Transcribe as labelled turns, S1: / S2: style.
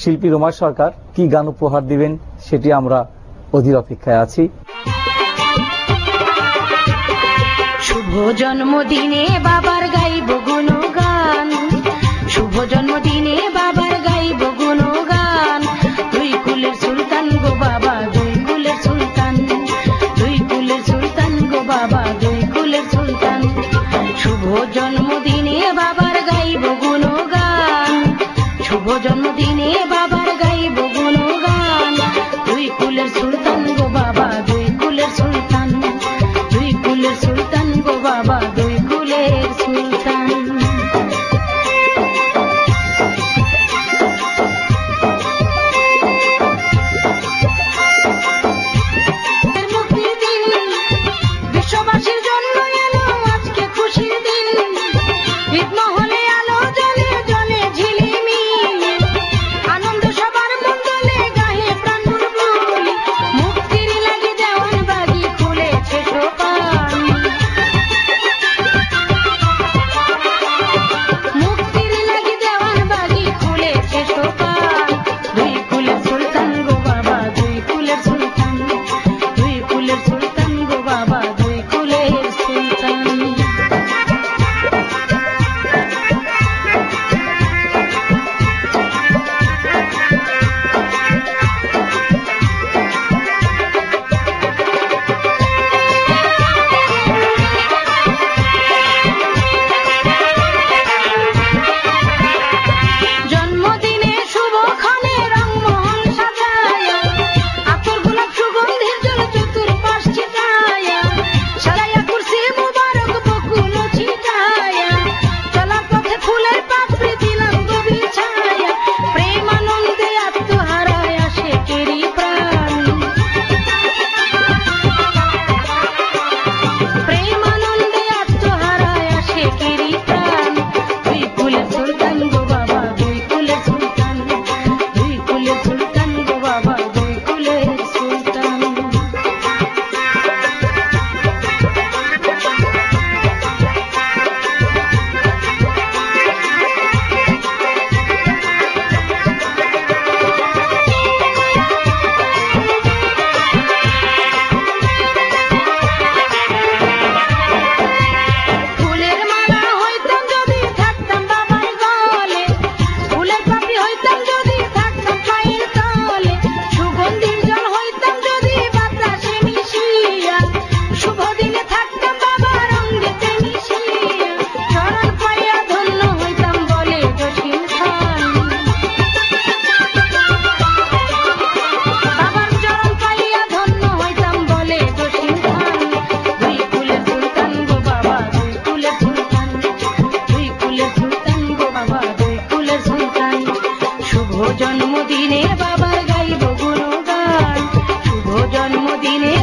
S1: শিল্পী রোমা সরকার কি গান উপহার দিবেন সেটি আমরা অধীর অপেক্ষায় আছি।
S2: শুভ জন্মদিনে বাবার গাইব গুণগান, শুভ জন্মদিনে বাবার গাইব গুণগান। দুই কুলের সুলতান গো বাবা, দুই কুলের সুলতান, দুই কুলের সুলতান গো বাবা, দুই কুলের সুলতান। শুভ জন্মদিনে বাবার গাইব গুণগান, শুভ জন্মদিনে বাবার গাইব গুণগান। দুই কুলের সুলতান গো বাবা, দুই কুলের সুলতান, দুই কুলের সুলতান গো বাবা, দুই কুলের সুলতান। মুক্তির দিন বিশ্ববাসীর জন্য এলো আজকে খুশির দিন। ঈদ মহলে আলো জ্বলে জ্বলে ঝিলিমিল, আনন্দ সবার মঙ্গলে গাহে প্রাণ বুলবুল। মুক্তির লাগি দেওয়ান বাগি খুলেছে সোপান, মুক্তির লাগি দেওয়ান বাগি খুলেছে সোপান। দুই কুলের সুলতান গো বাবা, দুই কুলের সুলতান, দুই কুলের সুলতান গো বাবা, দুই কুলের সুলতান। জন্মদিনে শুভক্ষণে রংমহল সাজায়া, আতর গোলাপ সুগন্ধির জল চতুর্পাশ ছিটায়া, সাজায়া কুরসি মুবারক বকুল ছিটায়া, চলার পথে ফুলের পাপড়ি দিলাম গভীর ছায়া। প্রেম আনন্দে আত্মহারায় আসে কেরি প্রাণ, প্রেম আনন্দে আত্মহারায় আসে কেরি প্রাণ। দুই কুলের সুলতান গো বাবা, দুই কুলের সুলতান, দুই কুলের সুলতান গো বাবা, দুই কুলের সুলতান। ফুলের মালা হইতাম যদি থাকতাম বাবার গলে, ফুলের পাপড়ি হইতাম যদি থাকতাম পায়ের তলে, সুগন্ধির জল হইতাম যদি বাতাসে মিশিয়া, শুভ দিনে থাকতাম বাবার অঙ্গেতে মিশিয়া। চরণ পাইয়া ধন্য হইতাম বলে জসিম খান, বাবার চরণ পাইয়া ধন্য হইতাম বলে জসিম খান। দুই কুলের সুলতান গো বাবা, দুই কুলের সুলতান, দুই কুলের সুলতান গো বাবা, দুই কুলের সুলতান। শুভ জন্মদিনে বাবার গাইব গুণগান, শুভ জন্মদিনে